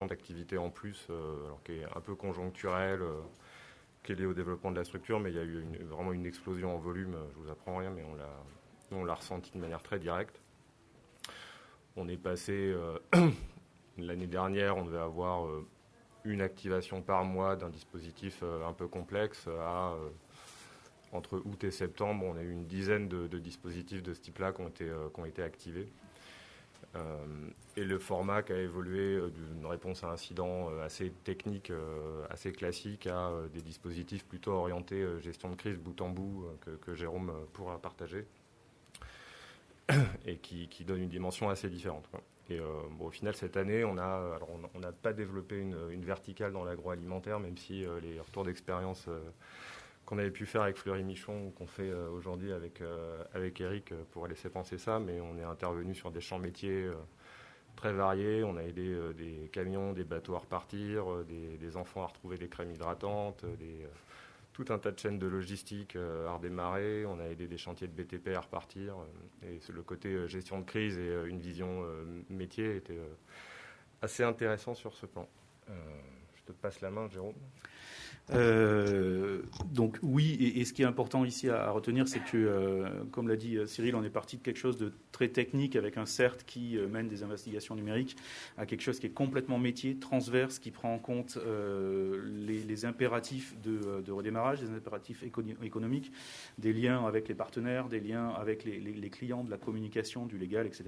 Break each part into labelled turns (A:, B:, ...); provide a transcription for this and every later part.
A: d'activité en plus, alors qui est un peu conjoncturelle, qui est liée au développement de la structure, mais il y a eu vraiment une explosion en volume. Je vous apprends rien, mais on l'a ressenti de manière très directe. On est passé, l'année dernière, on devait avoir une activation par mois d'un dispositif un peu complexe à... entre août et septembre, on a eu une dizaine de dispositifs de ce type-là qui ont été activés. Et le format qui a évolué d'une réponse à incident assez technique, assez classique, à des dispositifs plutôt orientés gestion de crise bout en bout, que Jérôme pourra partager, et qui donne une dimension assez différente, quoi. Et au final, cette année, on n'a pas développé une verticale dans l'agroalimentaire, même si les retours d'expérience qu'on avait pu faire avec Fleury Michon ou qu'on fait aujourd'hui avec Eric pourrait laisser penser ça, mais on est intervenu sur des champs métiers très variés. On a aidé des camions, des bateaux à repartir, des enfants à retrouver des crèmes hydratantes, tout un tas de chaînes de logistique à redémarrer. On a aidé des chantiers de BTP à repartir. Et le côté gestion de crise et une vision métier était assez intéressant sur ce plan. Je te passe la main, Jérôme.
B: Donc oui, et ce qui est important ici à retenir, c'est que, comme l'a dit Cyril, on est parti de quelque chose de très technique avec un CERT qui mène des investigations numériques à quelque chose qui est complètement métier, transverse, qui prend en compte les impératifs de redémarrage, des impératifs économiques, des liens avec les partenaires, des liens avec les clients, de la communication, du légal, etc.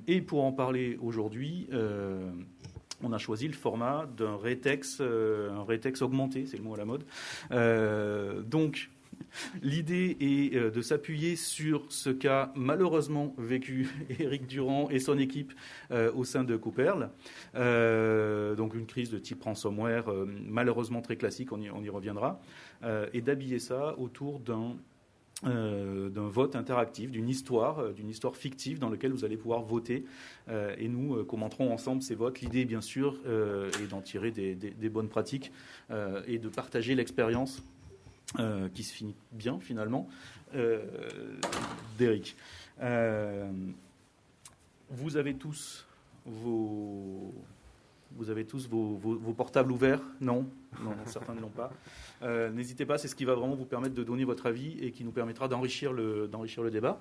B: Et pour en parler aujourd'hui, on a choisi le format d'un rétex, un rétex augmenté, c'est le mot à la mode. Donc, l'idée est de s'appuyer sur ce qu'a malheureusement vécu Éric Durand et son équipe au sein de Cooperl. Donc, une crise de type ransomware, malheureusement très classique, on y reviendra, et d'habiller ça autour d'un vote interactif, d'une histoire fictive dans laquelle vous allez pouvoir voter, et nous commenterons ensemble ces votes. L'idée, bien sûr, est d'en tirer des bonnes pratiques et de partager l'expérience qui se finit bien finalement d'Éric. Vous avez tous vos portables ouverts? Non, certains ne l'ont pas. N'hésitez pas, c'est ce qui va vraiment vous permettre de donner votre avis et qui nous permettra d'enrichir le débat.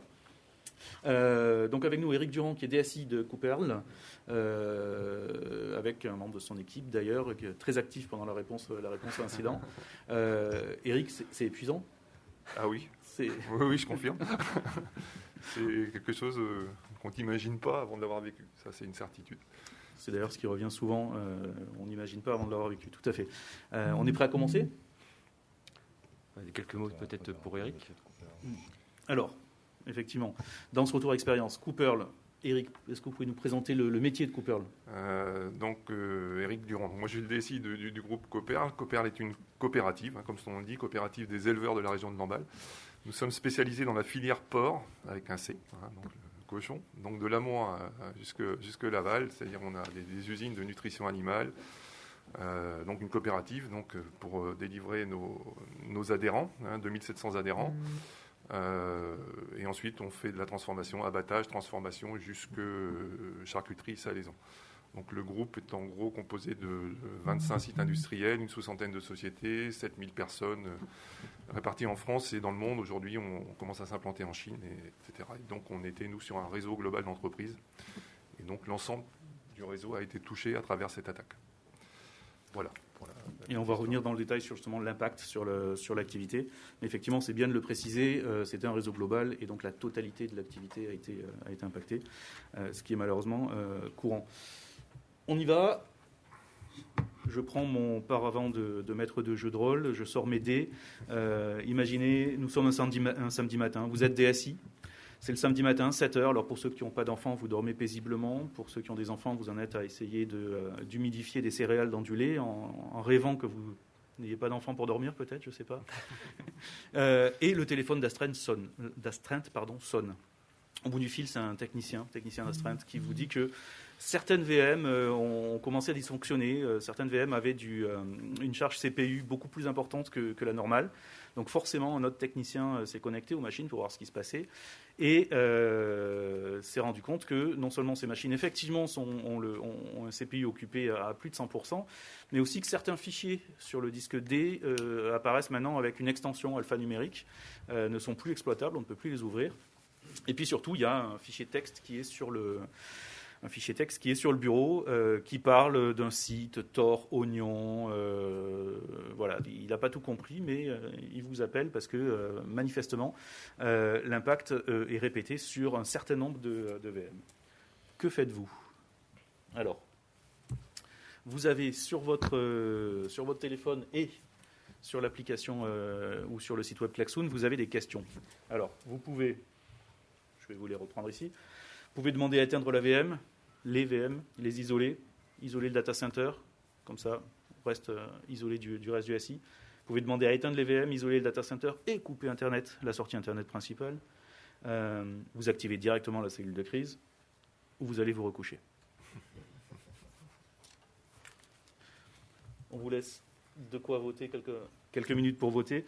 B: Donc avec nous, Éric Durand, qui est DSI de Cooperl, avec un membre de son équipe d'ailleurs, qui est très actif pendant la réponse à l'incident. Éric, c'est épuisant?
C: Ah oui, oui, je confirme. C'est quelque chose qu'on n'imagine pas avant de l'avoir vécu. Ça, c'est une certitude.
B: C'est d'ailleurs ce qui revient souvent. On n'imagine pas avant de l'avoir vécu. Tout à fait. On est prêt à commencer?
D: Quelques mots peut-être pour Éric.
B: Alors, effectivement, dans ce retour d'expérience, Cooperl, Éric, est-ce que vous pouvez nous présenter le métier de Cooperl?
C: Éric Durand. Moi, je suis le DSI du groupe Cooperl. Cooperl est une coopérative, comme son nom le dit, coopérative des éleveurs de la région de Lamballe. Nous sommes spécialisés dans la filière porc, avec un C, donc le cochon, donc de l'amont jusque l'aval, c'est-à-dire on a des usines de nutrition animale, donc une coopérative pour délivrer nos adhérents, 2700 adhérents. Et ensuite, on fait de la transformation, abattage, transformation, jusque charcuterie, salaison. Donc le groupe est en gros composé de 25 sites industriels, une soixantaine de sociétés, 7000 personnes réparties en France et dans le monde. Aujourd'hui, on commence à s'implanter en Chine, etc. Et donc on était, nous, sur un réseau global d'entreprises. Et donc l'ensemble du réseau a été touché à travers cette attaque. Voilà.
B: Et on va revenir dans le détail sur justement l'impact sur l'activité. Mais effectivement, c'est bien de le préciser, c'était un réseau global et donc la totalité de l'activité a été impactée, ce qui est malheureusement courant. On y va. Je prends mon paravent de maître de jeu de rôle, je sors mes dés. Imaginez, nous sommes un samedi matin, vous êtes DSI. C'est le samedi matin, 7h. Alors pour ceux qui n'ont pas d'enfants, vous dormez paisiblement. Pour ceux qui ont des enfants, vous en êtes à essayer d'humidifier des céréales dans du lait en rêvant que vous n'ayez pas d'enfants pour dormir, peut-être, je ne sais pas. Et le téléphone d'astreinte sonne. Au bout du fil, c'est un technicien d'astreinte qui vous dit que Certaines VM ont commencé à dysfonctionner. Certaines VM avaient une charge CPU beaucoup plus importante que la normale. Donc forcément, notre technicien s'est connecté aux machines pour voir ce qui se passait et s'est rendu compte que non seulement ces machines, effectivement, ont un CPU occupé à plus de 100%, mais aussi que certains fichiers sur le disque D apparaissent maintenant avec une extension alphanumérique, ne sont plus exploitables, on ne peut plus les ouvrir. Et puis surtout, il y a un fichier texte qui est sur le bureau qui parle d'un site Tor, Oignon. Voilà, il n'a pas tout compris, mais il vous appelle parce que manifestement, l'impact est répété sur un certain nombre de VM. Que faites-vous? Alors, vous avez sur votre téléphone et sur l'application ou sur le site web Klaxoon, vous avez des questions. Alors, vous pouvez, je vais vous les reprendre ici. Vous pouvez demander à éteindre la VM, les VM, les isoler le data center, comme ça, on reste isolé du reste du SI. Vous pouvez demander à éteindre les VM, isoler le data center et couper Internet, la sortie Internet principale. Vous activez directement la cellule de crise ou vous allez vous recoucher. On vous laisse de quoi voter, quelques minutes pour voter.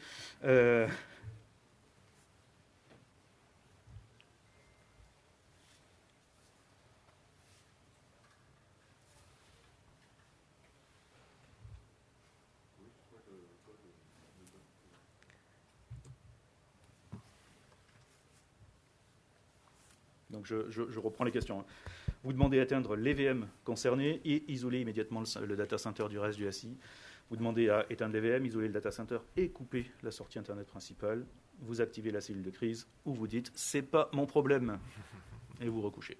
B: Donc je reprends les questions. Vous demandez à éteindre les VM concernés et isoler immédiatement le data center du reste du SI. Vous demandez à éteindre les VM, isoler le data center et couper la sortie Internet principale. Vous activez la cellule de crise ou vous dites « c'est pas mon problème » et vous recouchez.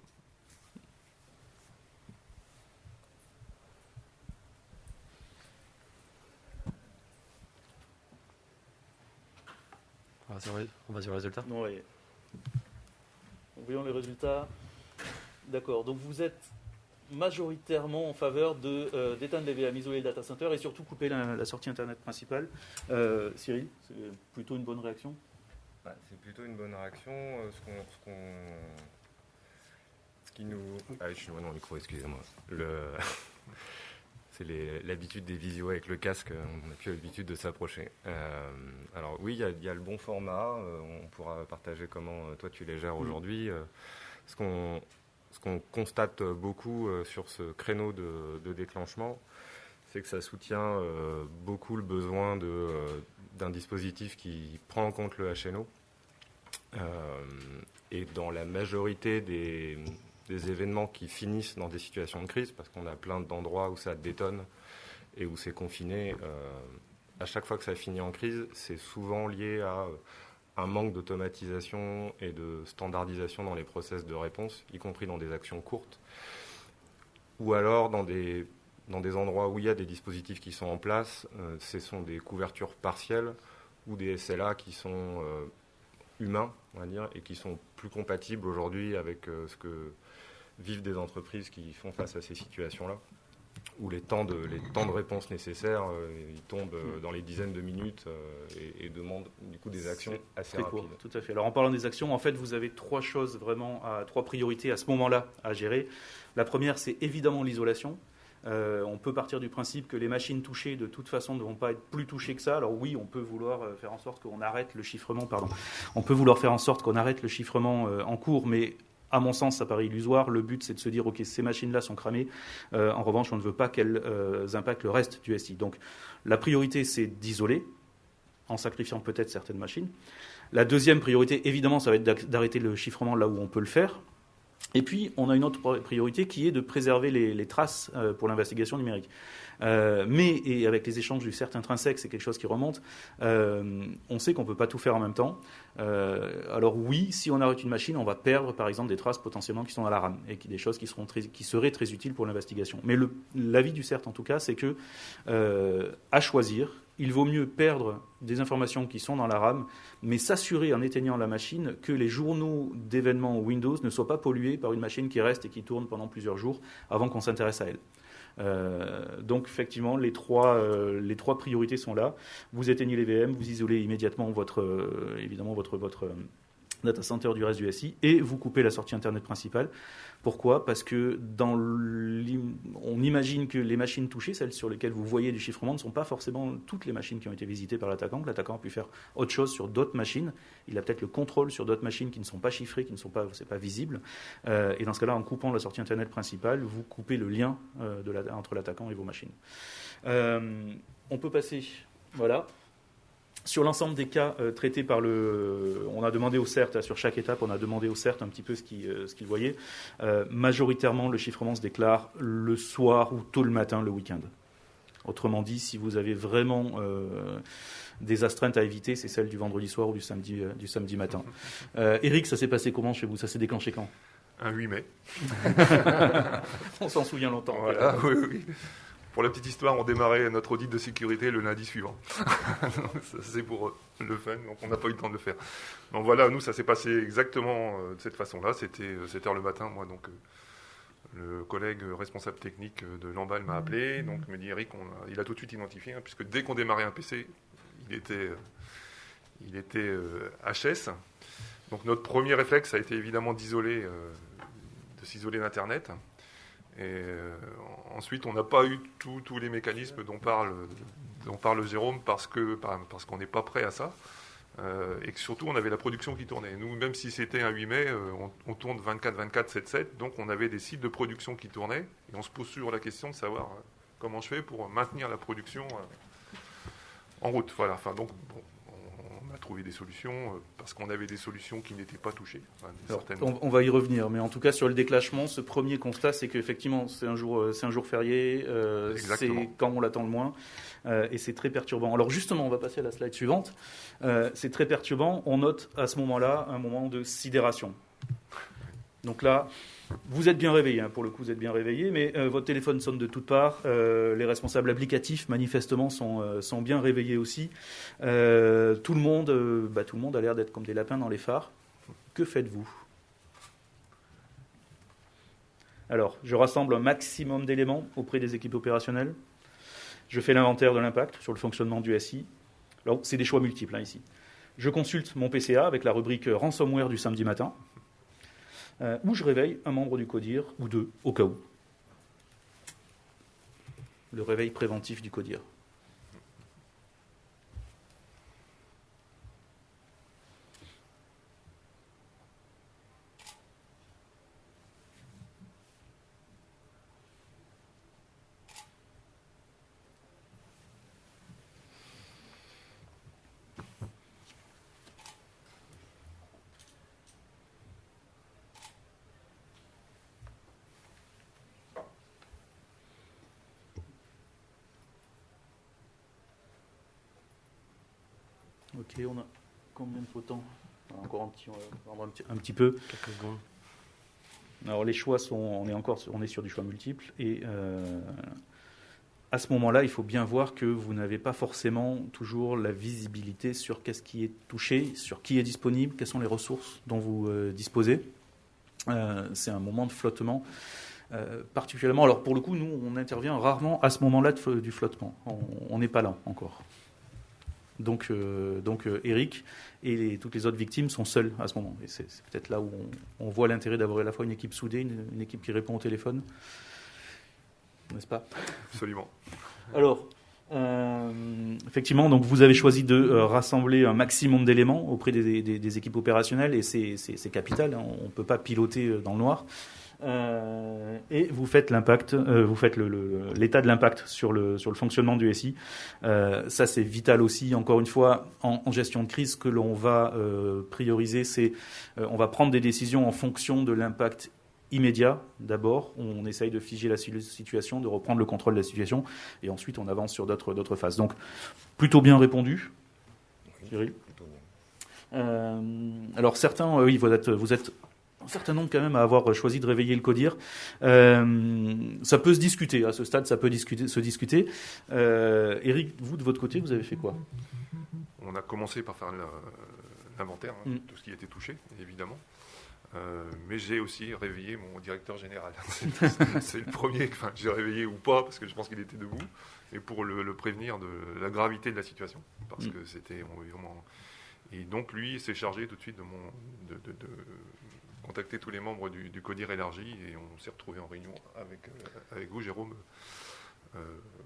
D: On va sur le résultat.
B: Non, ouais. Voyons les résultats. D'accord. Donc vous êtes majoritairement en faveur d'éteindre les VM, isoler le data center et surtout couper la sortie Internet principale. Cyril, c'est plutôt une bonne réaction?
A: C'est plutôt une bonne réaction. Ce qui nous... Ah, je suis loin dans le micro, excusez-moi. C'est l'habitude des visios avec le casque, on n'a plus l'habitude de s'approcher. Alors oui, il y a le bon format, on pourra partager comment toi tu les gères aujourd'hui. Ce qu'on constate beaucoup sur ce créneau de déclenchement, c'est que ça soutient beaucoup le besoin d'un dispositif qui prend en compte le HNO. Et dans la majorité des événements qui finissent dans des situations de crise, parce qu'on a plein d'endroits où ça détonne et où c'est confiné, à chaque fois que ça finit en crise, c'est souvent lié à un manque d'automatisation et de standardisation dans les process de réponse, y compris dans des actions courtes, ou alors dans des endroits où il y a des dispositifs qui sont en place, ce sont des couvertures partielles ou des SLA qui sont humains, on va dire, et qui sont plus compatibles aujourd'hui avec ce que vivent des entreprises qui font face à ces situations-là, où les temps de réponse nécessaires, ils tombent dans les dizaines de minutes et demandent du coup des actions assez rapides.
B: Court, tout à fait. Alors en parlant des actions, en fait, vous avez trois priorités à ce moment-là à gérer. La première, c'est évidemment l'isolation. On peut partir du principe que les machines touchées, de toute façon, ne vont pas être plus touchées que ça. Alors oui, on peut vouloir faire en sorte qu'on arrête le chiffrement, en cours, mais à mon sens, ça paraît illusoire. Le but, c'est de se dire, OK, ces machines-là sont cramées. En revanche, on ne veut pas qu'elles impactent le reste du SI. Donc, la priorité, c'est d'isoler, en sacrifiant peut-être certaines machines. La deuxième priorité, évidemment, ça va être d'arrêter le chiffrement là où on peut le faire. Et puis, on a une autre priorité qui est de préserver les traces pour l'investigation numérique. Et avec les échanges du CERT intrinsèque, c'est quelque chose qui remonte. On sait qu'on ne peut pas tout faire en même temps. Alors oui, si on arrête une machine, on va perdre, par exemple, des traces potentiellement qui sont dans la RAM et des choses qui seraient très utiles pour l'investigation. Mais l'avis du CERT, en tout cas, c'est que, à choisir, il vaut mieux perdre des informations qui sont dans la RAM, mais s'assurer en éteignant la machine que les journaux d'événements Windows ne soient pas pollués par une machine qui reste et qui tourne pendant plusieurs jours avant qu'on s'intéresse à elle. Donc effectivement, les trois priorités sont là. Vous éteignez les VM, vous isolez immédiatement votre data center du reste du SI, et vous coupez la sortie Internet principale. Pourquoi ? Parce que on imagine que les machines touchées, celles sur lesquelles vous voyez du chiffrement, ne sont pas forcément toutes les machines qui ont été visitées par l'attaquant. L'attaquant a pu faire autre chose sur d'autres machines. Il a peut-être le contrôle sur d'autres machines qui ne sont pas chiffrées, qui ne sont pas, c'est pas visible. Et dans ce cas-là, en coupant la sortie Internet principale, vous coupez le lien entre l'attaquant et vos machines. On peut passer, voilà. Sur l'ensemble des cas traités par on a demandé au CERT, sur chaque étape, on a demandé au CERT un petit peu ce qu'il voyait. Majoritairement, le chiffrement se déclare le soir ou tôt le matin, le week-end. Autrement dit, si vous avez vraiment des astreintes à éviter, c'est celle du vendredi soir ou du samedi matin. Eric, ça s'est passé comment chez vous ? Ça s'est déclenché quand ?
C: Un 8 mai.
B: On s'en souvient longtemps.
C: Voilà, oui. Pour la petite histoire, on démarrait notre audit de sécurité le lundi suivant. Ça, c'est pour le fun, donc on n'a pas eu le temps de le faire. Donc voilà, nous, ça s'est passé exactement de cette façon-là. C'était 7h le matin, moi, donc le collègue responsable technique de Lamballe m'a appelé, donc me dit Eric, il a tout de suite identifié, puisque dès qu'on démarrait un PC, il était HS. Donc notre premier réflexe a été évidemment de s'isoler d'Internet. Et ensuite, on n'a pas eu tous les mécanismes dont parle Jérôme parce qu'on n'est pas prêt à ça. Et que surtout, on avait la production qui tournait. Nous, même si c'était un 8 mai, on tourne 24, 7, donc on avait des sites de production qui tournaient. Et on se pose toujours la question de savoir comment je fais pour maintenir la production en route. Voilà. Enfin, donc, bon, on a trouvé des solutions parce qu'on avait des solutions qui n'étaient pas touchées.
B: Alors, on va y revenir, mais en tout cas sur le déclenchement, ce premier constat, c'est qu'effectivement c'est un jour férié, c'est quand on l'attend le moins, et c'est très perturbant. Alors justement, on va passer à la slide suivante. C'est très perturbant. On note à ce moment-là un moment de sidération. Donc là, vous êtes bien réveillé, pour le coup, vous êtes bien réveillé, mais votre téléphone sonne de toutes parts. Les responsables applicatifs, manifestement, sont bien réveillés aussi. Tout le monde a l'air d'être comme des lapins dans les phares. Que faites-vous ? Alors, je rassemble un maximum d'éléments auprès des équipes opérationnelles. Je fais l'inventaire de l'impact sur le fonctionnement du SI. Alors, c'est des choix multiples ici. Je consulte mon PCA avec la rubrique ransomware du samedi matin. Où je réveille un membre du CODIR, ou deux, au cas où. Le réveil préventif du CODIR. Ok, on a combien de temps ? Encore un petit peu.
D: Quelques secondes.
B: Alors les choix on est sur du choix multiple et à ce moment-là, il faut bien voir que vous n'avez pas forcément toujours la visibilité sur qu'est-ce qui est touché, sur qui est disponible, quelles sont les ressources dont vous disposez. C'est un moment de flottement. Particulièrement, alors pour le coup, nous, on intervient rarement à ce moment-là du flottement. On n'est pas là encore. Donc Eric et toutes les autres victimes sont seuls à ce moment. Et c'est peut-être là où on voit l'intérêt d'avoir à la fois une équipe soudée, une équipe qui répond au téléphone. N'est-ce pas ?
C: Absolument.
B: Alors, effectivement, donc vous avez choisi de rassembler un maximum d'éléments auprès des équipes opérationnelles et c'est capital. Hein, on ne peut pas piloter dans le noir. Et vous faites l'impact, vous faites l'état de l'impact sur le fonctionnement du SI. Ça, c'est vital aussi. Encore une fois, en gestion de crise, ce que l'on va prioriser, c'est on va prendre des décisions en fonction de l'impact immédiat. D'abord, on essaye de figer la situation, de reprendre le contrôle de la situation, et ensuite on avance sur d'autres phases. Donc, plutôt bien répondu. Cyril. Alors certains, oui, vous êtes un certain nombre quand même à avoir choisi de réveiller le CODIR. Ça peut se discuter, à ce stade, ça peut se discuter. Eric, vous, de votre côté, vous avez fait quoi ?
C: On a commencé par faire l'inventaire, tout ce qui était touché, évidemment. Mais j'ai aussi réveillé mon directeur général. C'est le premier que j'ai réveillé ou pas, parce que je pense qu'il était debout, et pour le prévenir de la gravité de la situation, parce que c'était vraiment... Et donc, lui, s'est chargé tout de suite de contacter tous les membres du CODIR élargi, et on s'est retrouvé en réunion avec vous, Jérôme,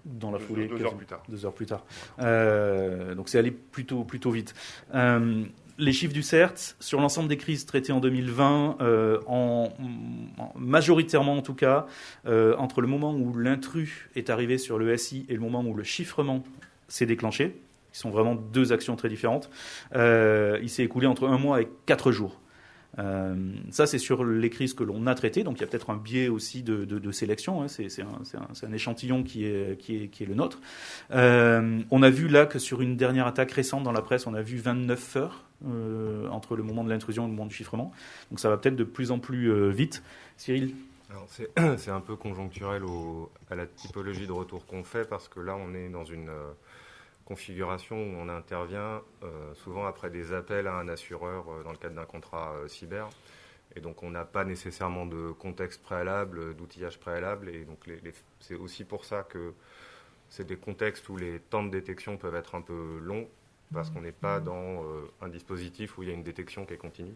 B: dans la foulée,
C: 2 heures plus tard.
B: 2 heures plus tard.
C: Voilà.
B: Donc c'est allé plutôt vite. Les chiffres du CERT, sur l'ensemble des crises traitées en 2020, majoritairement en tout cas, entre le moment où l'intrus est arrivé sur le SI et le moment où le chiffrement s'est déclenché, qui sont vraiment 2 actions très différentes, il s'est écoulé entre 1 mois et 4 jours. Ça, c'est sur les crises que l'on a traitées. Donc, il y a peut-être un biais aussi de sélection. Hein. C'est un échantillon qui est le nôtre. On a vu là que sur une dernière attaque récente dans la presse, on a vu 29 heures entre le moment de l'intrusion et le moment du chiffrement. Donc, ça va peut-être de plus en plus vite. Cyril ?
A: Alors c'est un peu conjoncturel à la typologie de retour qu'on fait, parce que là, on est dans une configuration où on intervient souvent après des appels à un assureur dans le cadre d'un contrat cyber. Et donc, on n'a pas nécessairement de contexte préalable, d'outillage préalable. Et donc, c'est aussi pour ça que c'est des contextes où les temps de détection peuvent être un peu longs, parce qu'on n'est pas dans un dispositif où il y a une détection qui est continue.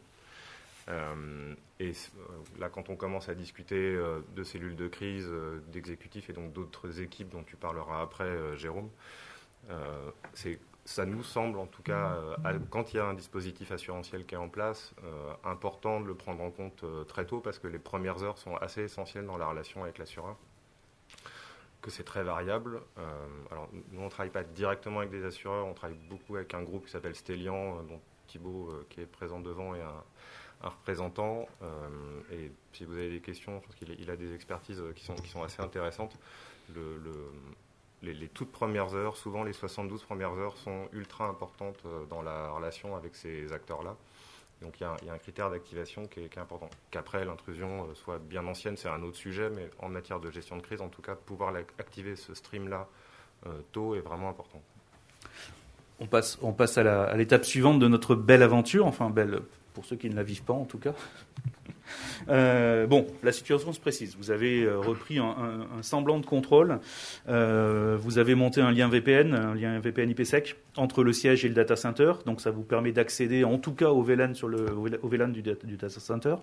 A: Là, quand on commence à discuter de cellules de crise, d'exécutifs et donc d'autres équipes dont tu parleras après, Jérôme, ça nous semble, en tout cas, quand il y a un dispositif assurantiel qui est en place, important de le prendre en compte très tôt, parce que les premières heures sont assez essentielles dans la relation avec l'assureur, que c'est très variable. Alors, nous, on ne travaille pas directement avec des assureurs, on travaille beaucoup avec un groupe qui s'appelle Stellian, dont Thibaut, qui est présent devant, est un représentant. Et si vous avez des questions, je pense qu'il a des expertises qui sont assez intéressantes. Les toutes premières heures, souvent les 72 premières heures, sont ultra importantes dans la relation avec ces acteurs-là. Donc il y a un critère d'activation qui est important. Qu'après l'intrusion soit bien ancienne, c'est un autre sujet, mais en matière de gestion de crise, en tout cas, pouvoir activer ce stream-là tôt est vraiment important.
B: On passe à l'étape suivante de notre belle aventure, enfin belle pour ceux qui ne la vivent pas en tout cas. La situation se précise. Vous avez repris un semblant de contrôle. Vous avez monté un lien VPN IPsec entre le siège et le data center. Donc ça vous permet d'accéder en tout cas au VLAN au VLAN du data center.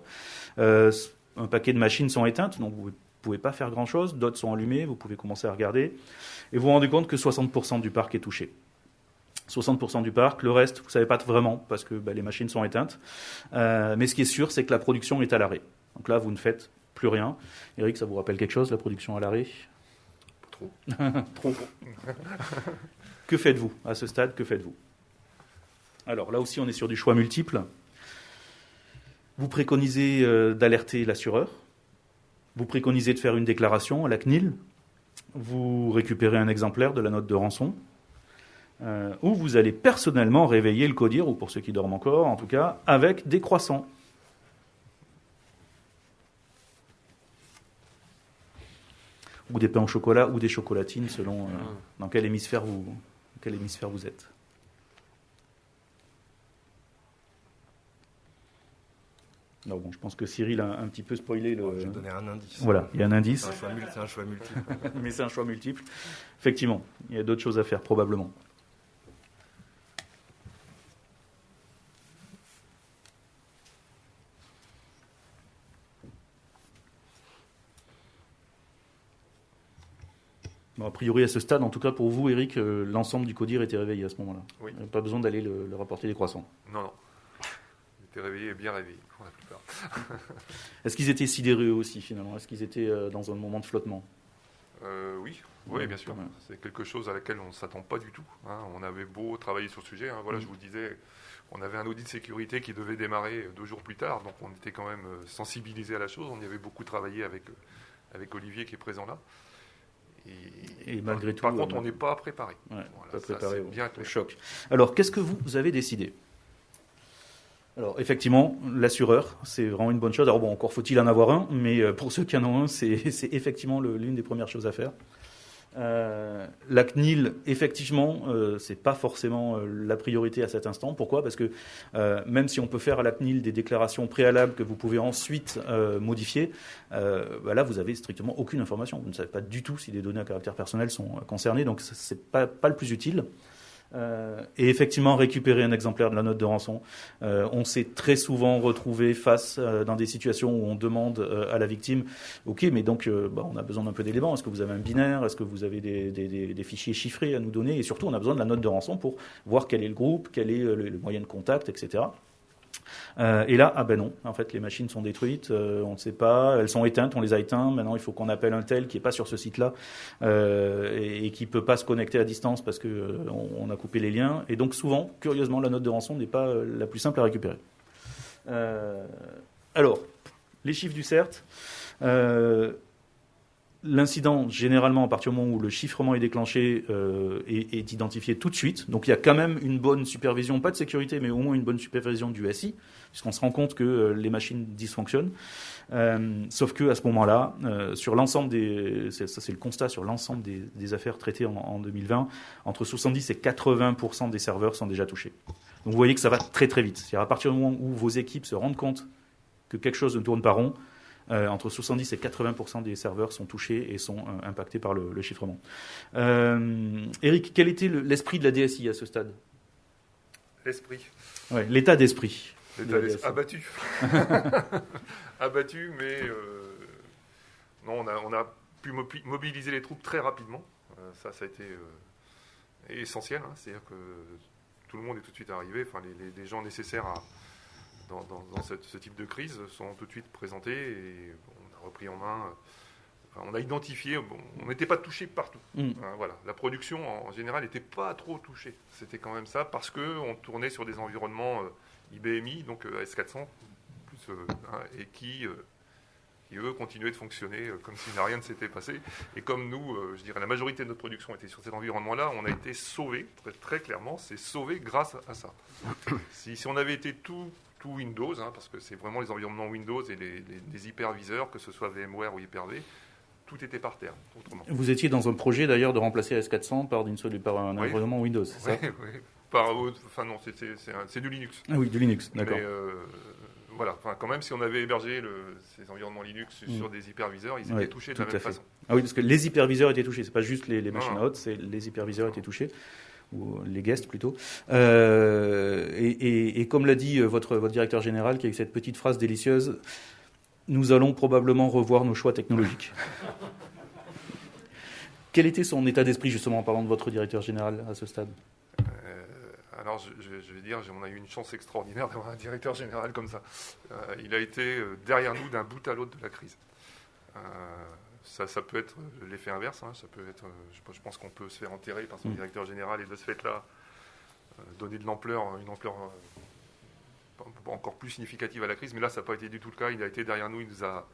B: Un paquet de machines sont éteintes, donc vous ne pouvez pas faire grand-chose. D'autres sont allumées, vous pouvez commencer à regarder. Et vous vous rendez compte que 60% du parc est touché. 60% du parc, le reste, vous ne savez pas vraiment, parce que les machines sont éteintes. Mais ce qui est sûr, c'est que la production est à l'arrêt. Donc là, vous ne faites plus rien. Eric, ça vous rappelle quelque chose, la production à l'arrêt ?
C: Trop.
B: Trop. Que faites-vous à ce stade ? Que faites-vous ? Alors là aussi, on est sur du choix multiple. Vous préconisez d'alerter l'assureur. Vous préconisez de faire une déclaration à la CNIL. Vous récupérez un exemplaire de la note de rançon. Où vous allez personnellement réveiller le CODIR, ou pour ceux qui dorment encore, en tout cas, avec des croissants. Ou des pains au chocolat, ou des chocolatines, selon dans quel hémisphère vous êtes. Non, bon, je pense que Cyril a un petit peu spoilé le...
A: Je vais donner un indice.
B: Voilà, il y a un indice.
A: C'est un choix multiple.
B: Mais c'est un choix multiple. Effectivement, il y a d'autres choses à faire, probablement. Bon, a priori, à ce stade, en tout cas pour vous, Eric, l'ensemble du CODIR était réveillé à ce moment-là.
C: Oui.
B: Pas besoin d'aller le rapporter des croissants.
C: Non. Ils étaient réveillés et bien réveillés, pour la plupart.
B: Est-ce qu'ils étaient sidérés aussi, finalement ? Est-ce qu'ils étaient dans un moment de flottement ?
C: Oui, bien sûr. C'est quelque chose à laquelle on ne s'attend pas du tout. On avait beau travailler sur le sujet. Je vous disais, on avait un audit de sécurité qui devait démarrer 2 jours plus tard. Donc on était quand même sensibilisé à la chose. On y avait beaucoup travaillé avec Olivier qui est présent là.
B: Et malgré tout,
C: par contre, on n'est pas préparé.
B: Pas préparé
C: bien
B: au choc. Alors, qu'est-ce que vous avez décidé ? Alors, effectivement, l'assureur, c'est vraiment une bonne chose. Alors bon, encore faut-il en avoir un, mais pour ceux qui en ont un, c'est effectivement l'une des premières choses à faire. La CNIL, effectivement, c'est pas forcément la priorité à cet instant. Pourquoi ? Parce que même si on peut faire à la CNIL des déclarations préalables que vous pouvez ensuite modifier, là, vous avez strictement aucune information. Vous ne savez pas du tout si des données à caractère personnel sont concernées, donc c'est pas le plus utile. et effectivement récupérer un exemplaire de la note de rançon. On s'est très souvent retrouvé face dans des situations où on demande à la victime, ok, mais donc on a besoin d'un peu d'éléments. Est-ce que vous avez un binaire? Est-ce que vous avez des fichiers chiffrés à nous donner? Et surtout, on a besoin de la note de rançon pour voir quel est le groupe, quel est le moyen de contact, etc. Et là, ah ben non, en fait les machines sont détruites, on ne sait pas, elles sont éteintes, on les a éteintes, maintenant il faut qu'on appelle un tel qui n'est pas sur ce site-là et qui ne peut pas se connecter à distance parce qu'on a coupé les liens. Et donc souvent, curieusement, la note de rançon n'est pas la plus simple à récupérer. Alors, les chiffres du CERT. L'incident, généralement, à partir du moment où le chiffrement est déclenché, est identifié tout de suite. Donc il y a quand même une bonne supervision, pas de sécurité, mais au moins une bonne supervision du SI, puisqu'on se rend compte que les machines dysfonctionnent. Sauf qu'à ce moment-là, sur l'ensemble ça c'est le constat sur l'ensemble des affaires traitées en 2020, entre 70 et 80% des serveurs sont déjà touchés. Donc vous voyez que ça va très très vite. C'est-à-dire à partir du moment où vos équipes se rendent compte que quelque chose ne tourne pas rond, entre 70 et 80% des serveurs sont touchés et sont impactés par le chiffrement. Eric, quel était l'esprit de la DSI à ce stade?
C: L'esprit.
B: Ouais, l'état d'esprit.
C: Abattu. Abattu, mais non, on a pu mobiliser les troupes très rapidement. Ça a été essentiel. Hein. C'est-à-dire que tout le monde est tout de suite arrivé. Enfin, les gens nécessaires dans ce type de crise sont tout de suite présentés et on a repris en main. On a identifié, on n'était pas touché partout. Voilà. La production en général n'était pas trop touchée. C'était quand même ça parce qu'on tournait sur des environnements IBMI, donc AS400, et qui eux continuaient de fonctionner comme si rien ne s'était passé. Et comme nous, je dirais la majorité de notre production était sur cet environnement-là, on a été sauvés, très, très clairement, c'est sauvé grâce à ça. Si on avait été tout Windows, parce que c'est vraiment les environnements Windows et les hyperviseurs, que ce soit VMware ou Hyper-V, tout était par terre, autrement.
B: Vous étiez dans un projet d'ailleurs de remplacer AS400 par un environnement Windows, c'est ça?
C: Oui. Non, c'est du Linux.
B: Ah oui, du Linux, d'accord.
C: Mais voilà, quand même, si on avait hébergé ces environnements Linux sur des hyperviseurs, ils étaient touchés de la même façon.
B: Ah oui, parce que les hyperviseurs étaient touchés, c'est pas juste les machines hautes, c'est les hyperviseurs étaient touchés. Ou les guests plutôt. Et comme l'a dit votre directeur général, qui a eu cette petite phrase délicieuse, nous allons probablement revoir nos choix technologiques. Quel était son état d'esprit, justement, en parlant de votre directeur général à ce stade?
C: Alors, je vais dire, on a eu une chance extraordinaire d'avoir un directeur général comme ça. Il a été derrière nous d'un bout à l'autre de la crise. Ça peut être l'effet inverse, ça peut être, je pense qu'on peut se faire enterrer par son directeur général et de ce fait-là donner de l'ampleur, une ampleur encore plus significative à la crise, mais là ça n'a pas été du tout le cas, il a été derrière nous, il nous a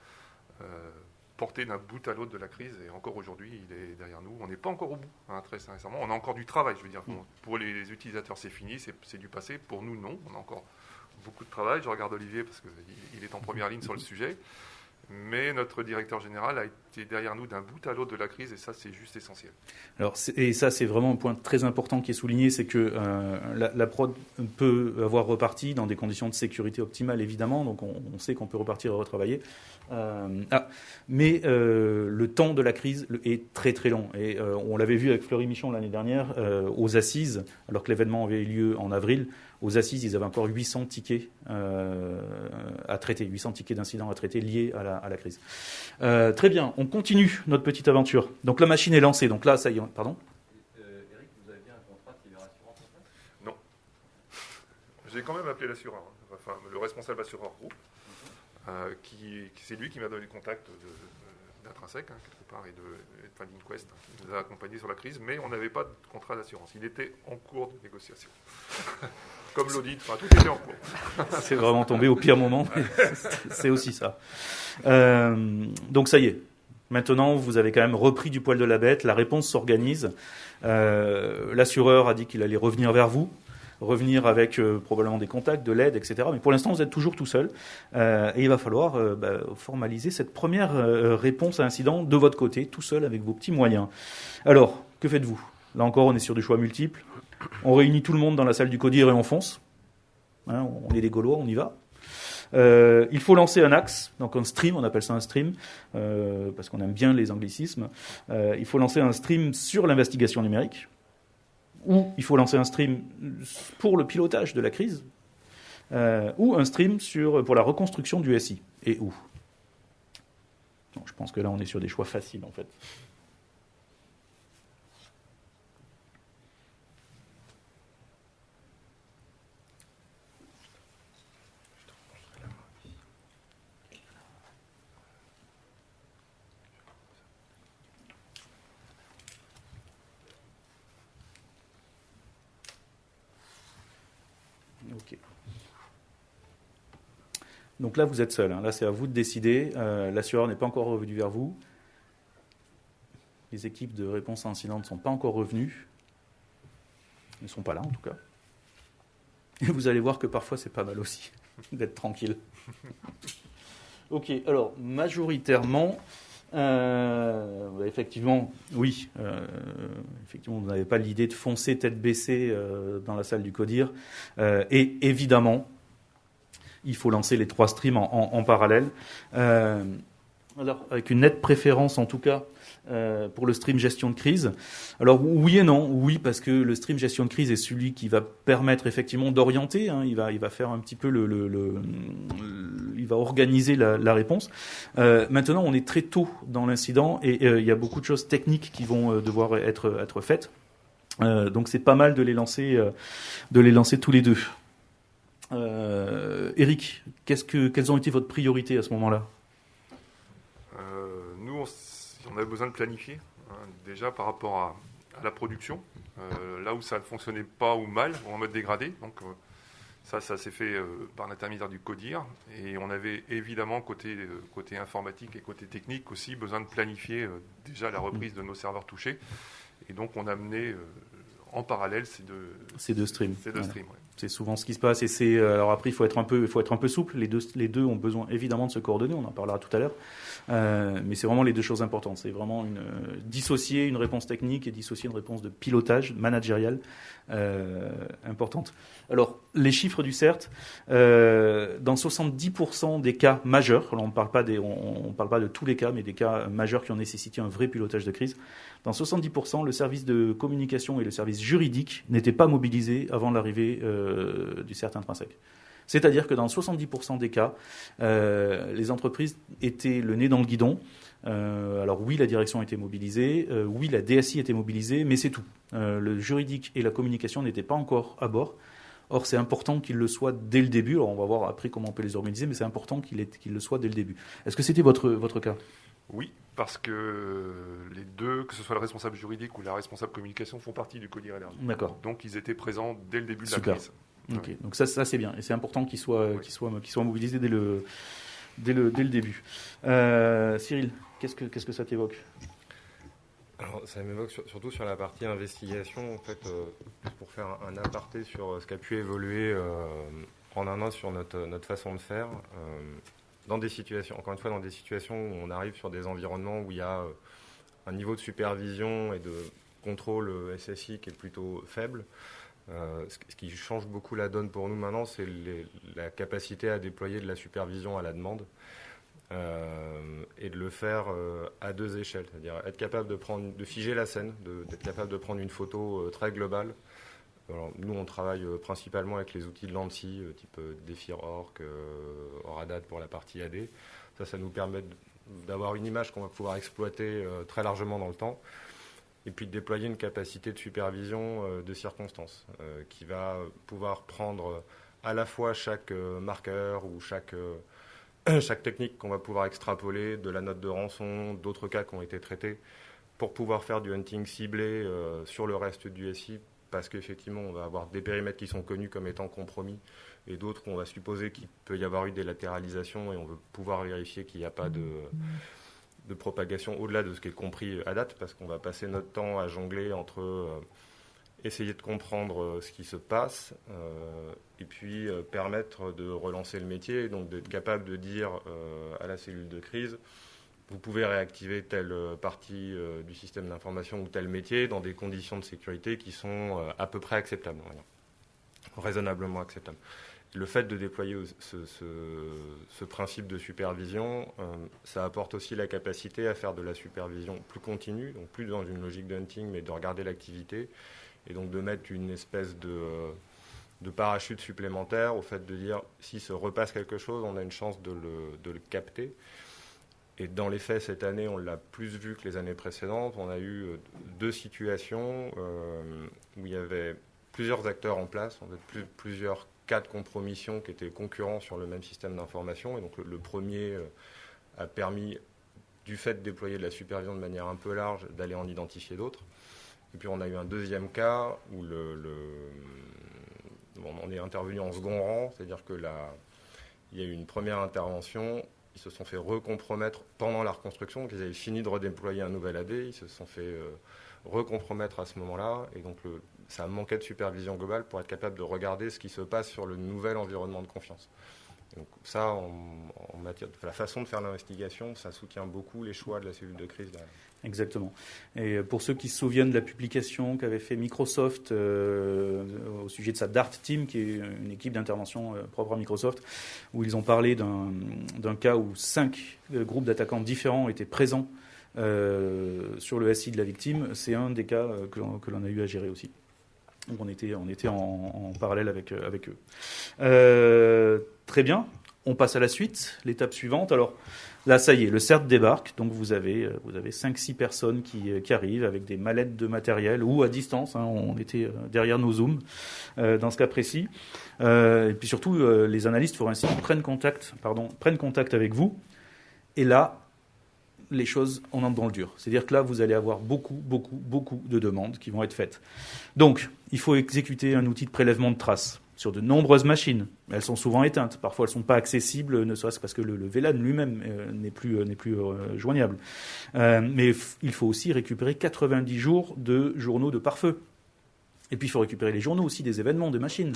C: porté d'un bout à l'autre de la crise et encore aujourd'hui il est derrière nous, on n'est pas encore au bout, très sincèrement, on a encore du travail, je veux dire, pour les utilisateurs c'est fini, c'est du passé, pour nous non, on a encore beaucoup de travail, je regarde Olivier parce qu'il est en première ligne sur le sujet. Mais notre directeur général a été derrière nous d'un bout à l'autre de la crise et ça, c'est juste essentiel. Alors,
B: et ça, c'est vraiment un point très important qui est souligné, c'est que la prod peut avoir reparti dans des conditions de sécurité optimales, évidemment, donc on sait qu'on peut repartir et retravailler. Mais le temps de la crise est très très long. Et on l'avait vu avec Fleury Michon l'année dernière, aux Assises, alors que l'événement avait eu lieu en avril. Aux Assises, ils avaient encore 800 tickets à traiter, 800 tickets d'incidents à traiter liés à la crise. Très bien, on continue notre petite aventure. Donc la machine est lancée. Donc là, ça y est. Pardon.
D: Eric, vous avez bien un contrat de cyberassurance en fait?
C: Non. J'ai quand même appelé l'assureur, enfin le responsable assureur groupe, c'est lui qui m'a donné le contact d'Intrinsec, quelque part, et de Funding Quest, qui nous a accompagnés sur la crise, mais on n'avait pas de contrat d'assurance. Il était en cours de négociation. Comme l'audit, tout était en cours.
B: C'est vraiment tombé au pire moment, c'est aussi ça. Donc ça y est, maintenant vous avez quand même repris du poil de la bête, la réponse s'organise. L'assureur a dit qu'il allait revenir vers vous, revenir avec probablement des contacts, de l'aide, etc. Mais pour l'instant, vous êtes toujours tout seul. Et il va falloir formaliser cette première réponse à incident de votre côté, tout seul avec vos petits moyens. Alors, que faites-vous? Là encore, on est sur des choix multiples. On réunit tout le monde dans la salle du CODIR et on fonce. On est des Gaulois, on y va. Il faut lancer un axe, donc un stream, on appelle ça un stream, parce qu'on aime bien les anglicismes. Il faut lancer un stream sur l'investigation numérique. ou il faut lancer un stream pour le pilotage de la crise, ou un stream pour la reconstruction du SI, et où. Donc, je pense que là, on est sur des choix faciles, en fait. Ok. Donc là, vous êtes seul. Là, c'est à vous de décider. L'assureur n'est pas encore revenu vers vous. Les équipes de réponse à incident ne sont pas encore revenues. Elles ne sont pas là, en tout cas. Et vous allez voir que parfois, c'est pas mal aussi d'être tranquille. Ok, alors, majoritairement, effectivement, oui. Effectivement, vous n'avez pas l'idée de foncer tête baissée dans la salle du CODIR. Et évidemment, il faut lancer les 3 streams en parallèle. Alors, avec une nette préférence, en tout cas, pour le stream gestion de crise. Alors, oui et non. Oui, parce que le stream gestion de crise est celui qui va permettre effectivement d'orienter. Il va faire un petit peu il va organiser la réponse. Maintenant, on est très tôt dans l'incident et il y a beaucoup de choses techniques qui vont devoir être faites. Donc, c'est pas mal de les lancer tous les deux. Eric, quelles ont été votre priorité à ce moment-là ?
C: Nous, on avait besoin de planifier, déjà par rapport à la production, là où ça ne fonctionnait pas ou mal, ou en mode dégradé. Donc ça s'est fait par l'intermédiaire du CODIR. Et on avait évidemment, côté informatique et côté technique aussi, besoin de planifier déjà la reprise de nos serveurs touchés. Et donc on a mené en parallèle ces deux streams.
B: Voilà.
C: Ouais.
B: C'est souvent ce qui se passe. Et alors après, il faut être un peu souple. Les deux ont besoin évidemment de se coordonner. On en parlera tout à l'heure. Mais c'est vraiment les deux choses importantes. C'est vraiment dissocier une réponse technique et dissocier une réponse de pilotage managérial importante. Alors, les chiffres du CERT, dans 70% des cas majeurs, on ne parle pas de tous les cas, mais des cas majeurs qui ont nécessité un vrai pilotage de crise, dans 70%, le service de communication et le service juridique n'étaient pas mobilisés avant l'arrivée du CERT intrinsèque. C'est-à-dire que dans 70% des cas, les entreprises étaient le nez dans le guidon. Alors oui, la direction était mobilisée, oui, la DSI était mobilisée, mais c'est tout. Le juridique et la communication n'étaient pas encore à bord. Or, c'est important qu'ils le soient dès le début. Alors, on va voir après comment on peut les organiser, mais c'est important qu'ils le soient dès le début. Est-ce que c'était votre cas ?
C: Oui, parce que les deux, que ce soit le responsable juridique ou la responsable communication, font partie du CODIR énergie.
B: D'accord.
C: Donc, ils étaient présents dès le début de
B: Super.
C: la crise.
B: Ok, ouais. Donc ça c'est bien. Et c'est important qu'ils soient mobilisés dès le début. Cyril, qu'est-ce que ça t'évoque ?
A: Alors, ça m'évoque surtout sur la partie investigation, en fait, pour faire un aparté sur ce qui a pu évoluer en un an sur notre façon de faire. Dans des situations, encore une fois, dans des situations où on arrive sur des environnements où il y a un niveau de supervision et de contrôle SSI qui est plutôt faible. Ce qui change beaucoup la donne pour nous maintenant, c'est la capacité à déployer de la supervision à la demande et de le faire à deux échelles, c'est-à-dire être capable de figer la scène, d'être capable de prendre une photo très globale. Alors, nous, on travaille principalement avec les outils de l'ANSI, type Defir.org, Oradat pour la partie AD. Ça nous permet d'avoir une image qu'on va pouvoir exploiter très largement dans le temps. Et puis de déployer une capacité de supervision de circonstances qui va pouvoir prendre à la fois chaque marqueur ou chaque technique qu'on va pouvoir extrapoler de la note de rançon, d'autres cas qui ont été traités, pour pouvoir faire du hunting ciblé sur le reste du SI, parce qu'effectivement, on va avoir des périmètres qui sont connus comme étant compromis et d'autres qu'on va supposer qu'il peut y avoir eu des latéralisations et on veut pouvoir vérifier qu'il n'y a pas de propagation au-delà de ce qui est compris à date, parce qu'on va passer notre temps à jongler entre essayer de comprendre ce qui se passe et puis permettre de relancer le métier, donc d'être capable de dire à la cellule de crise, vous pouvez réactiver telle partie du système d'information ou tel métier dans des conditions de sécurité qui sont à peu près acceptables, raisonnablement acceptables. le fait de déployer ce principe de supervision, ça apporte aussi la capacité à faire de la supervision plus continue, donc plus dans une logique de hunting, mais de regarder l'activité, et donc de mettre une espèce de parachute supplémentaire au fait de dire s'il se repasse quelque chose, on a une chance de le capter. Et dans les faits, cette année, on l'a plus vu que les années précédentes. On a eu 2 situations où il y avait plusieurs acteurs en place, en fait, plusieurs cas de compromission qui étaient concurrents sur le même système d'information. Et donc le premier a permis, du fait de déployer de la supervision de manière un peu large, d'aller en identifier d'autres. Et puis on a eu un deuxième cas où on est intervenu en second rang, c'est-à-dire que il y a eu une première intervention, ils se sont fait recompromettre pendant la reconstruction, donc ils avaient fini de redéployer un nouvel AD, ils se sont fait recompromettre à ce moment-là, et donc ça manquait de supervision globale pour être capable de regarder ce qui se passe sur le nouvel environnement de confiance. Donc ça, en matière de la façon de faire l'investigation, ça soutient beaucoup les choix de la cellule de crise derrière.
B: Exactement. Et pour ceux qui se souviennent de la publication qu'avait fait Microsoft au sujet de sa DART Team, qui est une équipe d'intervention propre à Microsoft, où ils ont parlé d'un cas où 5 groupes d'attaquants différents étaient présents sur le SI de la victime, c'est un des cas que l'on a eu à gérer aussi. Donc on était en parallèle avec eux. Très bien, on passe à la suite, l'étape suivante. Alors là, ça y est, le CERT débarque, donc vous avez 5-6 personnes qui arrivent avec des mallettes de matériel ou à distance, on était derrière nos Zooms dans ce cas précis. Et puis surtout, les analystes forensiques prennent contact avec vous. Et là, les choses, on entre dans le dur. C'est-à-dire que là, vous allez avoir beaucoup de demandes qui vont être faites. Donc, il faut exécuter un outil de prélèvement de traces sur de nombreuses machines. Elles sont souvent éteintes. Parfois, elles ne sont pas accessibles, ne serait-ce parce que le VLAN lui-même n'est plus joignable. Mais il faut aussi récupérer 90 jours de journaux de pare-feu. Et puis, il faut récupérer les journaux aussi des événements, des machines.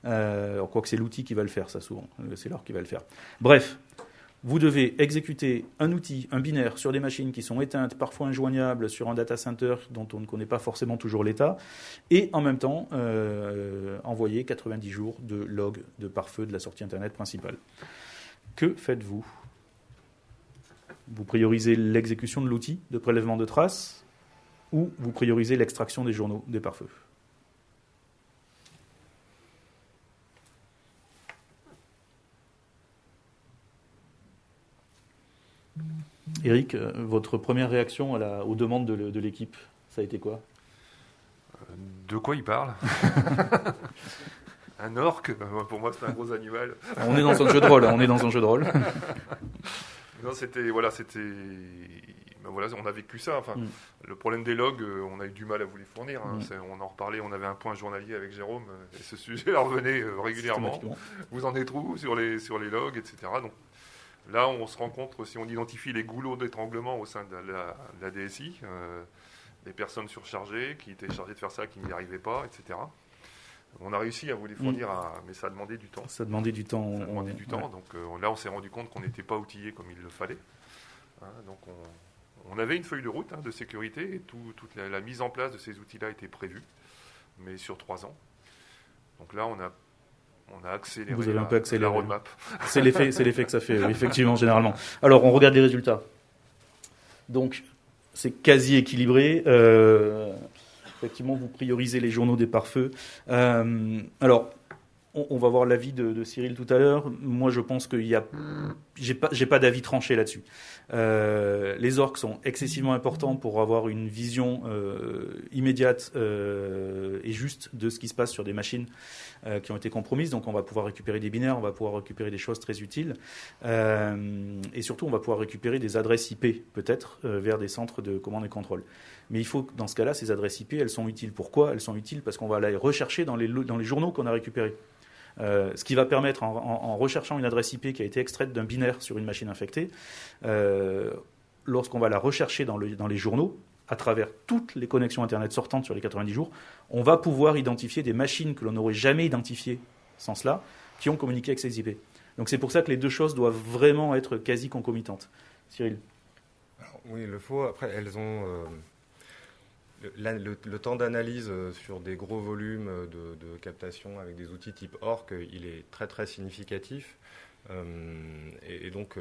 B: Alors, quoique c'est l'outil qui va le faire, ça, souvent. C'est l'or qui va le faire. Bref. Vous devez exécuter un outil, un binaire, sur des machines qui sont éteintes, parfois injoignables, sur un data center dont on ne connaît pas forcément toujours l'état, et en même temps envoyer 90 jours de log de pare-feu de la sortie Internet principale. Que faites-vous ? Vous priorisez l'exécution de l'outil de prélèvement de traces ou vous priorisez l'extraction des journaux des pare-feux ? Eric, votre première réaction aux demandes de l'équipe, ça a été quoi ?
C: De quoi il parle ? Un orque ? Pour moi, c'est un gros animal.
B: On est dans un jeu de rôle.
C: Non, on a vécu ça. Enfin, Le problème des logs, on a eu du mal à vous les fournir. On en reparlait, on avait un point journalier avec Jérôme, et ce sujet revenait régulièrement. Vous en êtes où sur les logs, etc. Donc, là, on se rend compte, si on identifie les goulots d'étranglement au sein de la DSI, des personnes surchargées qui étaient chargées de faire ça, qui n'y arrivaient pas, etc. On a réussi à vous les fournir, mais ça a demandé du temps. Donc là, on s'est rendu compte qu'on n'était pas outillé comme il le fallait. Donc on avait une feuille de route de sécurité et toute la mise en place de ces outils-là était prévue, mais sur 3 ans. Donc là, on a accéléré.
B: Vous avez un peu accéléré
C: la roadmap.
B: C'est l'effet que ça fait, effectivement, généralement. Alors, on regarde les résultats. Donc, c'est quasi équilibré. Effectivement, vous priorisez les journaux des pare-feux. Alors, on va voir l'avis de Cyril tout à l'heure. Moi, je pense qu'il y a... J'ai pas d'avis tranché là-dessus. Les orques sont excessivement importants pour avoir une vision immédiate et juste de ce qui se passe sur des machines qui ont été compromises. Donc, on va pouvoir récupérer des binaires, on va pouvoir récupérer des choses très utiles. Et surtout, on va pouvoir récupérer des adresses IP, peut-être, vers des centres de commande et contrôle. Mais il faut que, dans ce cas-là, ces adresses IP, elles sont utiles. Pourquoi ? Elles sont utiles parce qu'on va aller rechercher dans les journaux qu'on a récupérés. Ce qui va permettre, en recherchant une adresse IP qui a été extraite d'un binaire sur une machine infectée, lorsqu'on va la rechercher dans les journaux, à travers toutes les connexions Internet sortantes sur les 90 jours, on va pouvoir identifier des machines que l'on n'aurait jamais identifiées sans cela, qui ont communiqué avec ces IP. Donc c'est pour ça que les deux choses doivent vraiment être quasi concomitantes. Cyril ?
A: Alors, oui, il le faut. Après, le temps d'analyse sur des gros volumes de captation avec des outils type ORC, il est très très significatif. Et donc,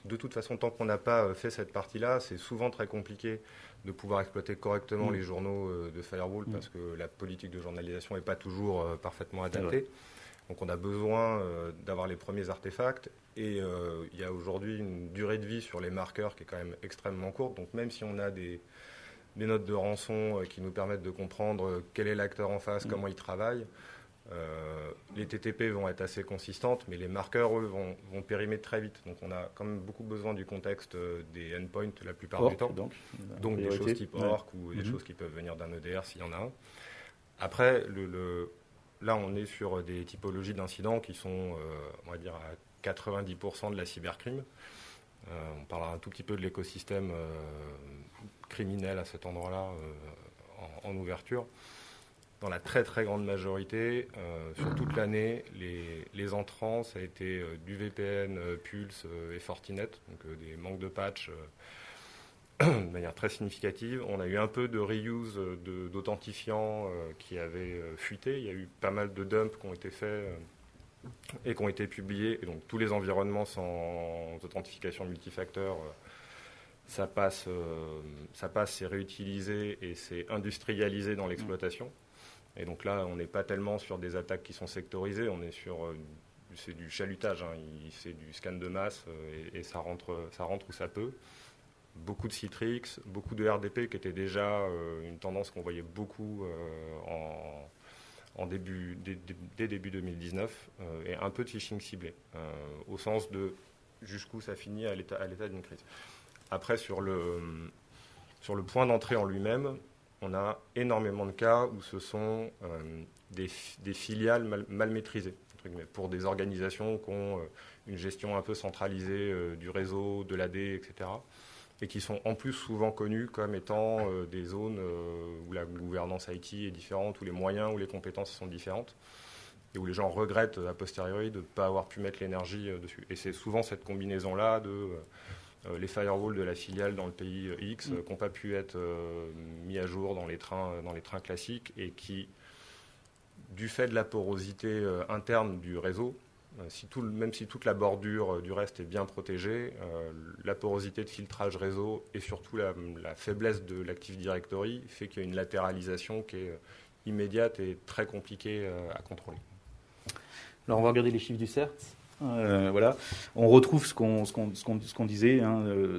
A: de toute façon, tant qu'on n'a pas fait cette partie-là, c'est souvent très compliqué de pouvoir exploiter correctement les journaux de Firewall parce que la politique de journalisation n'est pas toujours parfaitement adaptée. Donc on a besoin d'avoir les premiers artefacts et il y a aujourd'hui une durée de vie sur les marqueurs qui est quand même extrêmement courte. Donc même si on a des notes de rançon qui nous permettent de comprendre quel est l'acteur en face, comment il travaille, les TTP vont être assez consistantes, mais les marqueurs, eux, vont périmer très vite. Donc on a quand même beaucoup besoin du contexte des endpoints la plupart du temps. Donc des choses type ORC ou des choses qui peuvent venir d'un EDR s'il y en a un. Après, là, on est sur des typologies d'incidents qui sont, on va dire, à 90% de la cybercrime. On parlera un tout petit peu de l'écosystème criminel à cet endroit-là en ouverture. Dans la très très grande majorité, sur toute l'année, les entrants, ça a été du VPN, Pulse et Fortinet, donc des manques de patch de manière très significative. On a eu un peu de reuse d'authentifiants qui avaient fuité. Il y a eu pas mal de dumps qui ont été faits et qui ont été publiés. Et donc tous les environnements sans authentification multifacteur, ça passe, c'est réutilisé et c'est industrialisé dans l'exploitation. Et donc là, on n'est pas tellement sur des attaques qui sont sectorisées, on est sur c'est du chalutage, c'est du scan de masse et ça rentre où ça peut. Beaucoup de Citrix, beaucoup de RDP qui était déjà une tendance qu'on voyait beaucoup dès début 2019 et un peu de phishing ciblé, au sens de jusqu'où ça finit à l'état d'une crise. Après, sur le point d'entrée en lui-même, on a énormément de cas où ce sont des filiales mal maîtrisées, pour des organisations qui ont une gestion un peu centralisée du réseau, de l'AD, etc., et qui sont en plus souvent connues comme étant des zones où la gouvernance IT est différente, où les moyens ou les compétences sont différentes, et où les gens regrettent a posteriori de ne pas avoir pu mettre l'énergie dessus. Et c'est souvent cette combinaison-là de... les firewalls de la filiale dans le pays X qui n'ont pas pu être mis à jour dans les trains classiques et qui, du fait de la porosité interne du réseau, même si toute la bordure du reste est bien protégée, la porosité de filtrage réseau et surtout la faiblesse de l'Active Directory fait qu'il y a une latéralisation qui est immédiate et très compliquée à contrôler.
B: Alors on va regarder les chiffres du CERT. Voilà. On retrouve ce qu'on disait,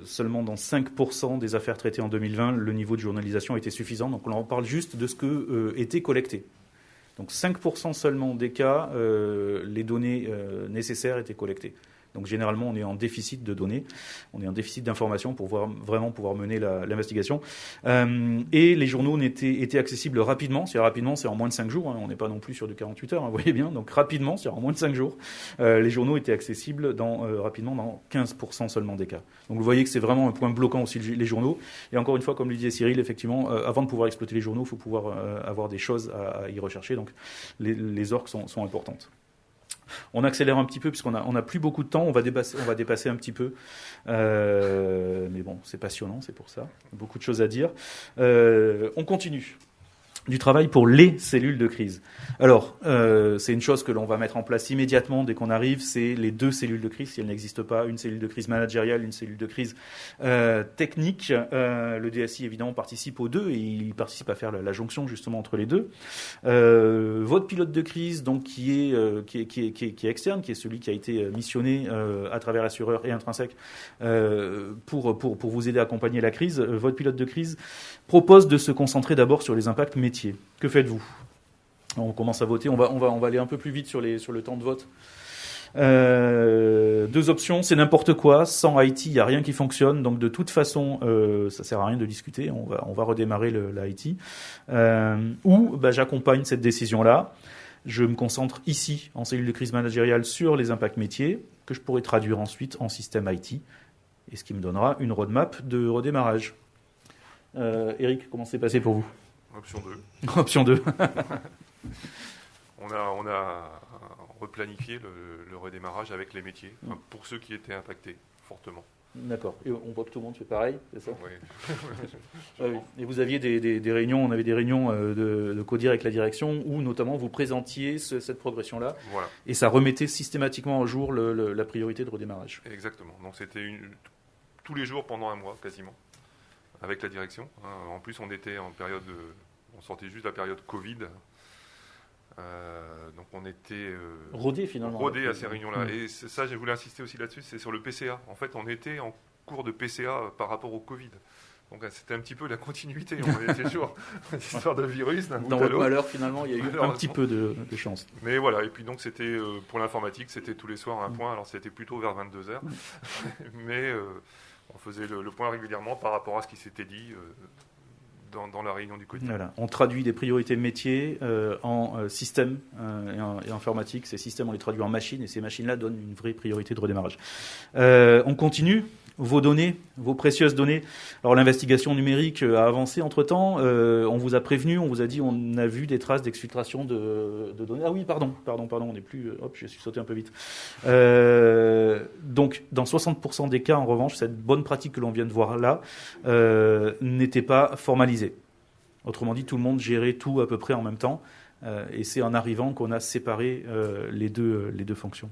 B: seulement dans 5% des affaires traitées en 2020, le niveau de journalisation était suffisant. Donc on en parle juste de ce que était collecté. Donc 5% seulement des cas, les données nécessaires étaient collectées. Donc généralement, on est en déficit de données, on est en déficit d'informations pour vraiment pouvoir mener l'investigation. Et les journaux étaient accessibles rapidement. C'est en moins de 5 jours. On n'est pas non plus sur du 48 heures, vous voyez bien. Donc rapidement, c'est en moins de 5 jours. Les journaux étaient accessibles rapidement dans 15% seulement des cas. Donc vous voyez que c'est vraiment un point bloquant aussi, les journaux. Et encore une fois, comme le disait Cyril, effectivement, avant de pouvoir exploiter les journaux, il faut pouvoir avoir des choses à y rechercher. Donc les orques sont importantes. On accélère un petit peu puisqu'on a plus beaucoup de temps. On va dépasser un petit peu. Mais bon, c'est passionnant, c'est pour ça. Beaucoup de choses à dire. On continue. Du travail pour les cellules de crise. Alors, c'est une chose que l'on va mettre en place immédiatement dès qu'on arrive, c'est les 2 cellules de crise, si elles n'existent pas, une cellule de crise managériale, une cellule de crise technique. Le DSI, évidemment, participe aux 2 et il participe à faire la jonction, justement, entre les 2. Votre pilote de crise, donc, qui est externe, qui est celui qui a été missionné à travers l'assureur et intrinsèque pour vous aider à accompagner la crise, votre pilote de crise propose de se concentrer d'abord sur les impacts métiers. Que faites-vous ? On commence à voter. On va aller un peu plus vite sur le temps de vote. 2 options, c'est n'importe quoi. Sans IT, il n'y a rien qui fonctionne. Donc de toute façon, ça sert à rien de discuter. On va redémarrer la IT. Ou j'accompagne cette décision-là. Je me concentre ici, en cellule de crise managériale, sur les impacts métiers, que je pourrais traduire ensuite en système IT. Et ce qui me donnera une roadmap de redémarrage. Eric, comment c'est passé pour vous ?
C: Option 2.
B: Option 2.
C: On a replanifié le redémarrage avec les métiers, pour ceux qui étaient impactés. Il fortement.
B: D'accord. Et on voit que tout le monde fait pareil, c'est ça ?
C: Oui.
B: Oui. Et vous aviez des réunions, on avait des réunions de CODIR avec la direction où notamment vous présentiez cette progression-là
C: Voilà,
B: et ça remettait systématiquement au jour la priorité de redémarrage.
C: exactement. Donc c'était tous les jours pendant un mois quasiment, avec la direction. En plus, on était en période, on sortait juste de la période Covid. Donc on était
B: Rodé finalement.
C: rodé à ces réunions-là.
B: Mmh.
C: Et ça, je voulais insister aussi là-dessus, c'est sur le PCA. En fait, on était en cours de PCA par rapport au Covid. Donc c'était un petit peu la continuité. On était toujours une histoire de virus d'un bout
B: Dans
C: à
B: votre
C: l'autre.
B: malheur, finalement, il y a eu un petit peu de chance.
C: Mais voilà, et puis donc c'était pour l'informatique, c'était tous les soirs un point. Alors c'était plutôt vers 22h. Mais on faisait le point régulièrement par rapport à ce qui s'était dit dans la réunion du quotidien.
B: Voilà. On traduit des priorités métiers en système et informatique. Ces systèmes, on les traduit en machines et ces machines-là donnent une vraie priorité de redémarrage. On continue. Vos données, vos précieuses données. Alors l'investigation numérique a avancé entre-temps. On vous a prévenu, on vous a dit, on a vu des traces d'exfiltration de données. Ah oui, pardon, on n'est plus... Hop, je suis sauté un peu vite. Donc, dans 60% des cas, en revanche, cette bonne pratique que l'on vient de voir là n'était pas formalisée. Autrement dit, tout le monde gérait tout à peu près en même temps. Et c'est en arrivant qu'on a séparé les deux fonctions.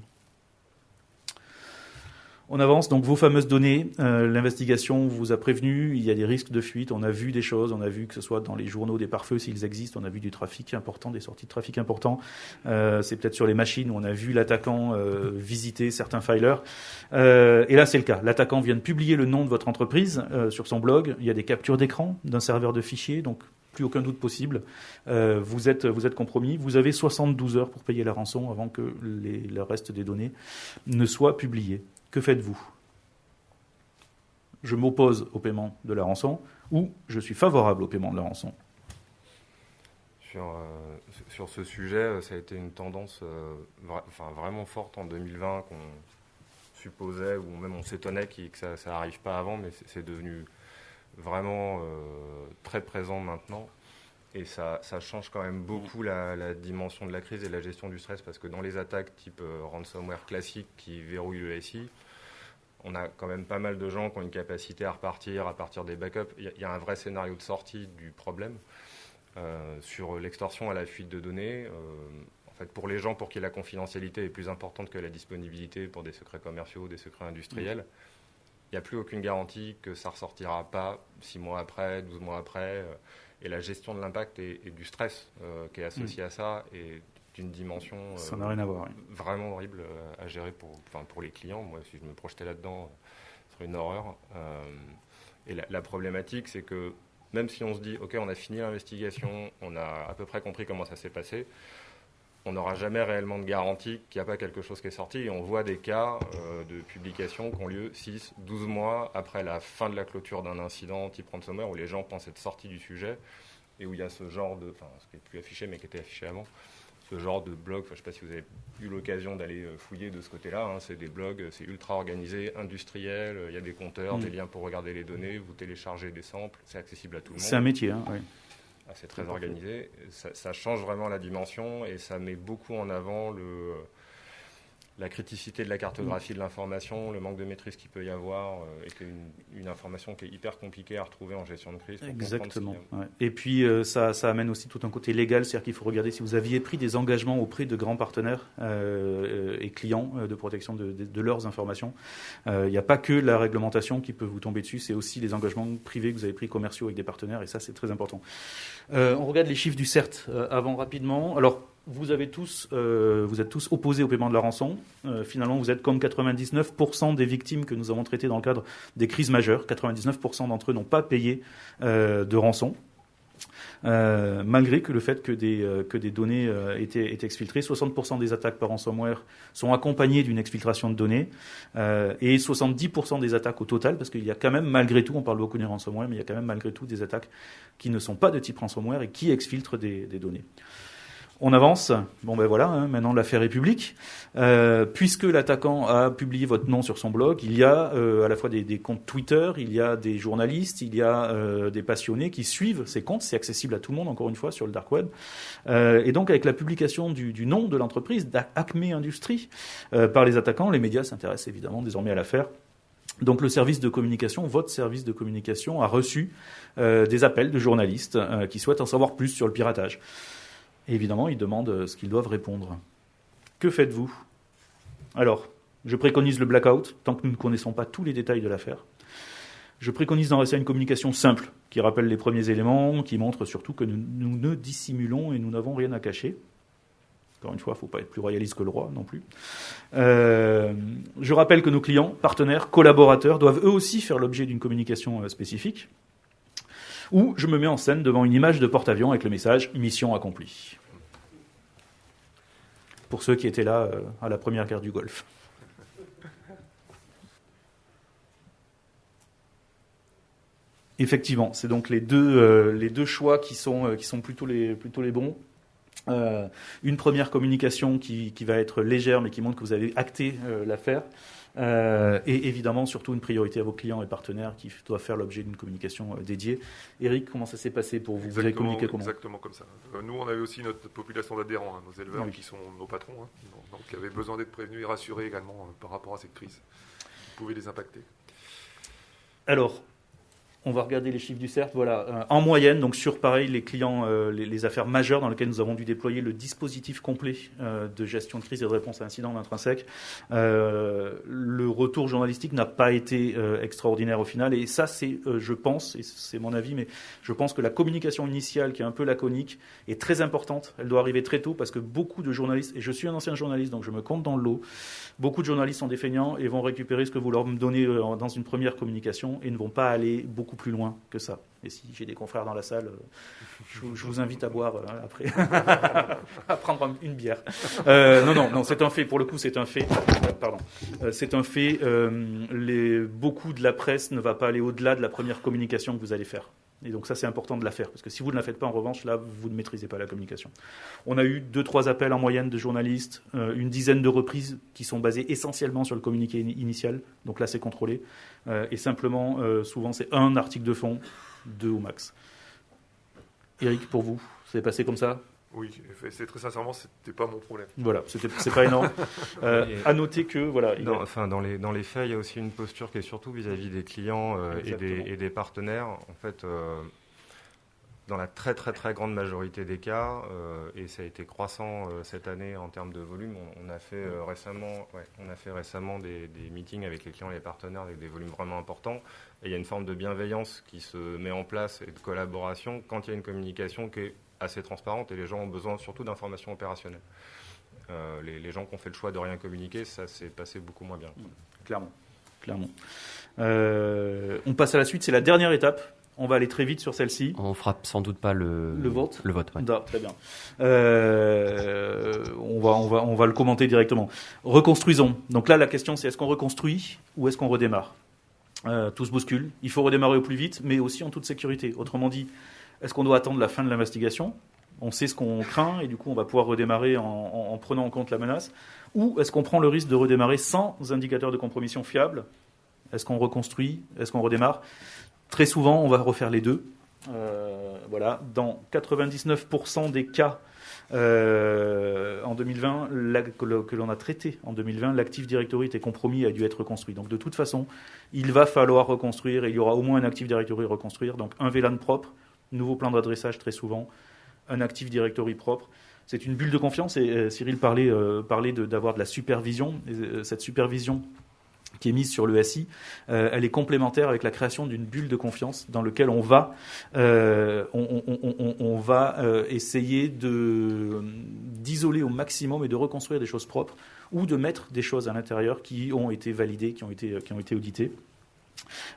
B: On avance, donc vos fameuses données, l'investigation vous a prévenu, il y a des risques de fuite, on a vu des choses, on a vu que ce soit dans les journaux des pare-feux s'ils existent, on a vu du trafic important, des sorties de trafic importants, c'est peut-être sur les machines où on a vu l'attaquant visiter certains filers, et là c'est le cas, l'attaquant vient de publier le nom de votre entreprise sur son blog, il y a des captures d'écran d'un serveur de fichiers, donc plus aucun doute possible, vous êtes compromis, vous avez 72 heures pour payer la rançon avant que le reste des données ne soient publiées. Que faites-vous ? Je m'oppose au paiement de la rançon ou je suis favorable au paiement de la rançon ?
A: Sur ce sujet, ça a été une tendance vraiment forte en 2020 qu'on supposait ou même on s'étonnait que ça n'arrive pas avant, mais c'est devenu vraiment très présent maintenant. Et ça change quand même beaucoup la dimension de la crise et de la gestion du stress, parce que dans les attaques type ransomware classique qui verrouillent le SI, on a quand même pas mal de gens qui ont une capacité à repartir à partir des backups. Il y a un vrai scénario de sortie du problème. Sur l'extorsion à la fuite de données, en fait, pour les gens pour qui la confidentialité est plus importante que la disponibilité pour des secrets commerciaux, des secrets industriels, il n'y a plus aucune garantie que ça ne ressortira pas 6 mois après, 12 mois après. Et la gestion de l'impact et du stress qui est associé à ça est d'une dimension
B: ça n'a rien à voir, oui.
A: Vraiment horrible à gérer pour les clients. Moi, si je me projetais là-dedans, ce serait une horreur. Et la problématique, c'est que même si on se dit, OK, on a fini l'investigation, on a à peu près compris comment ça s'est passé, on n'aura jamais réellement de garantie qu'il n'y a pas quelque chose qui est sorti. Et on voit des cas de publication qui ont lieu 6, 12 mois après la fin de la clôture d'un incident type ransomware où les gens pensent être sortis du sujet et où il y a ce genre de... Enfin, ce qui n'est plus affiché mais qui était affiché avant, ce genre de blog. Je ne sais pas si vous avez eu l'occasion d'aller fouiller de ce côté-là. C'est des blogs, c'est ultra organisé, industriel. Il y a des compteurs, des liens pour regarder les données. Vous téléchargez des samples. C'est accessible à tout le monde.
B: C'est un métier, oui.
A: C'est très organisé, ça change vraiment la dimension et ça met beaucoup en avant la criticité de la cartographie de l'information, le manque de maîtrise qu'il peut y avoir et qui est une information qui est hyper compliquée à retrouver en gestion de crise.
B: Exactement. Ouais. Et puis ça amène aussi tout un côté légal, c'est-à-dire qu'il faut regarder si vous aviez pris des engagements auprès de grands partenaires et clients de protection de leurs informations. Il n'y a pas que la réglementation qui peut vous tomber dessus, c'est aussi les engagements privés que vous avez pris commerciaux avec des partenaires et ça c'est très important. On regarde les chiffres du CERT avant rapidement. Alors, vous êtes tous opposés au paiement de la rançon. Finalement, vous êtes comme 99% des victimes que nous avons traitées dans le cadre des crises majeures. 99% d'entre eux n'ont pas payé de rançon. Malgré que le fait que des données étaient exfiltrées. 60% des attaques par ransomware sont accompagnées d'une exfiltration de données et 70% des attaques au total, parce qu'il y a quand même malgré tout, on parle beaucoup des ransomware, mais il y a quand même malgré tout des attaques qui ne sont pas de type ransomware et qui exfiltrent des données. On avance. Bon ben voilà, maintenant l'affaire est publique. Puisque l'attaquant a publié votre nom sur son blog, il y a à la fois des comptes Twitter, il y a des journalistes, il y a des passionnés qui suivent ces comptes. C'est accessible à tout le monde, encore une fois, sur le dark web. Et donc avec la publication du nom de l'entreprise, d'Acme Industries, par les attaquants, les médias s'intéressent évidemment désormais à l'affaire. Donc le service de communication, votre service de communication a reçu des appels de journalistes qui souhaitent en savoir plus sur le piratage. Et évidemment, ils demandent ce qu'ils doivent répondre. Que faites-vous ? Alors, je préconise le blackout, tant que nous ne connaissons pas tous les détails de l'affaire. Je préconise d'en rester à une communication simple, qui rappelle les premiers éléments, qui montre surtout que nous ne dissimulons et nous n'avons rien à cacher. Encore une fois, il ne faut pas être plus royaliste que le roi non plus. Je rappelle que nos clients, partenaires, collaborateurs doivent eux aussi faire l'objet d'une communication spécifique. Ou je me mets en scène devant une image de porte-avions avec le message « Mission accomplie ». Pour ceux qui étaient là à la première guerre du Golfe. Effectivement, c'est donc les deux choix qui sont plutôt les bons. Une première communication qui va être légère, mais qui montre que vous avez acté l'affaire. Et évidemment, surtout une priorité à vos clients et partenaires qui doivent faire l'objet d'une communication dédiée. Eric, comment ça s'est passé pour vous ? Vous avez communiqué comment ?
C: Exactement comme ça. Nous, on avait aussi notre population d'adhérents, nos éleveurs qui sont nos patrons, donc qui avaient besoin d'être prévenus et rassurés également par rapport à cette crise qui pouvait les impacter.
B: Alors, on va regarder les chiffres du CERT. Voilà. En moyenne, donc sur pareil, les clients, les affaires majeures dans lesquelles nous avons dû déployer le dispositif complet de gestion de crise et de réponse à incidents d'Intrinsèque, le retour journalistique n'a pas été extraordinaire au final. Et ça, c'est, je pense, et c'est mon avis, mais je pense que la communication initiale, qui est un peu laconique, est très importante. Elle doit arriver très tôt parce que beaucoup de journalistes, et je suis un ancien journaliste, donc je me compte dans le lot, beaucoup de journalistes sont des feignants et vont récupérer ce que vous leur donnez dans une première communication et ne vont pas aller beaucoup plus loin que ça. Et si j'ai des confrères dans la salle, je vous invite à boire après, à prendre une bière. Non, c'est un fait. Pour le coup, c'est un fait. C'est un fait. Beaucoup de la presse ne va pas aller au-delà de la première communication que vous allez faire. Et donc ça, c'est important de la faire. Parce que si vous ne la faites pas, en revanche, là, vous ne maîtrisez pas la communication. On a eu 2-3 appels en moyenne de journalistes, une dizaine de reprises qui sont basées essentiellement sur le communiqué initial. Donc là, c'est contrôlé. Et simplement, souvent, c'est un article de fond, 2 au max. Eric, pour vous, c'est passé comme ça ?
C: Oui, c'est très sincèrement, c'était pas mon problème.
B: Voilà, c'est pas énorme. À noter que voilà.
A: Dans les faits, il y a aussi une posture qui est surtout vis-à-vis des clients et des partenaires. En fait, dans la très très très grande majorité des cas, et ça a été croissant cette année en termes de volume, on a fait récemment des meetings avec les clients et les partenaires avec des volumes vraiment importants. Et il y a une forme de bienveillance qui se met en place et de collaboration quand il y a une communication qui est assez transparente et les gens ont besoin surtout d'informations opérationnelles. Les gens qui ont fait le choix de rien communiquer, ça s'est passé beaucoup moins bien.
B: Clairement. On passe à la suite, c'est la dernière étape. On va aller très vite sur celle-ci.
D: On fera sans doute pas le vote.
B: Le vote, ouais. Très bien. On va le commenter directement. Reconstruisons. Donc là, la question, c'est est-ce qu'on reconstruit ou est-ce qu'on redémarre ? Tout se bouscule. Il faut redémarrer au plus vite, mais aussi en toute sécurité. Autrement dit, est-ce qu'on doit attendre la fin de l'investigation ? On sait ce qu'on craint et du coup, on va pouvoir redémarrer en prenant en compte la menace. Ou est-ce qu'on prend le risque de redémarrer sans indicateur de compromission fiable ? Est-ce qu'on reconstruit ? Est-ce qu'on redémarre ? Très souvent, on va refaire les deux. Voilà. Dans 99% des cas en 2020, que l'on a traité en 2020, l'Active Directory était compromis et a dû être reconstruit. Donc de toute façon, il va falloir reconstruire et il y aura au moins un Active Directory à reconstruire. Donc un VLAN propre, nouveau plan d'adressage très souvent, un Active Directory propre. C'est une bulle de confiance et Cyril parlait d'avoir de la supervision. Et cette supervision qui est mise sur le SI, elle est complémentaire avec la création d'une bulle de confiance dans laquelle on va essayer d'isoler au maximum et de reconstruire des choses propres ou de mettre des choses à l'intérieur qui ont été validées, qui ont été auditées.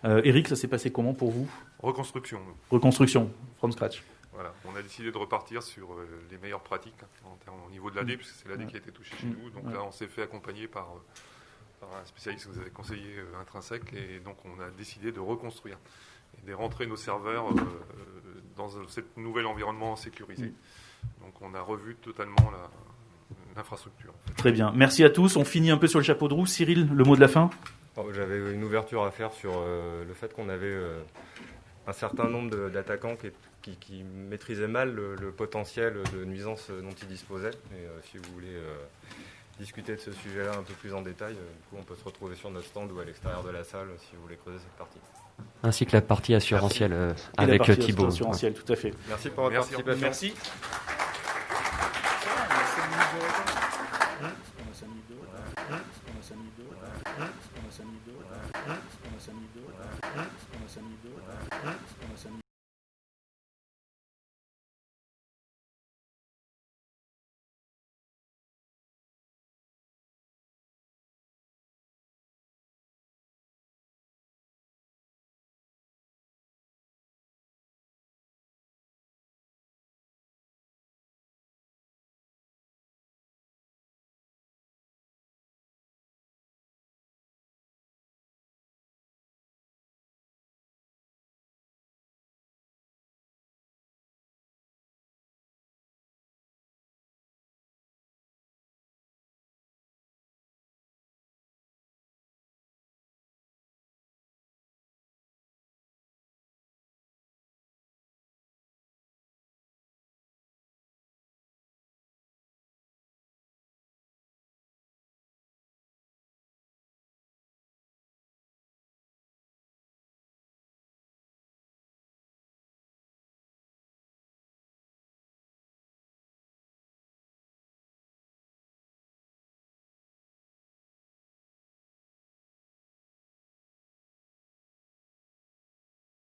B: Eric, ça s'est passé comment pour vous ?
C: Reconstruction,
B: from scratch.
C: Voilà, on a décidé de repartir sur les meilleures pratiques au niveau de l'AD, puisque c'est l'AD qui a été touché chez nous. Donc là, on s'est fait accompagner par un spécialiste qui nous avait conseillé Intrinsèque, et donc on a décidé de reconstruire et de rentrer nos serveurs dans cet nouvel environnement sécurisé. Donc on a revu totalement l'infrastructure. En fait.
B: Très bien, merci à tous. On finit un peu sur le chapeau de roue. Cyril, le mot de la fin ?
A: J'avais une ouverture à faire sur le fait qu'on avait un certain nombre d'attaquants qui maîtrisaient mal le potentiel de nuisance dont ils disposaient. Et si vous voulez discuter de ce sujet-là un peu plus en détail, du coup, on peut se retrouver sur notre stand ou à l'extérieur de la salle si vous voulez creuser cette partie.
D: Ainsi que la partie assurantielle avec
B: la partie
D: Thibaut.
B: assurantielle, tout à fait.
A: Merci pour votre participation.
B: Merci. On a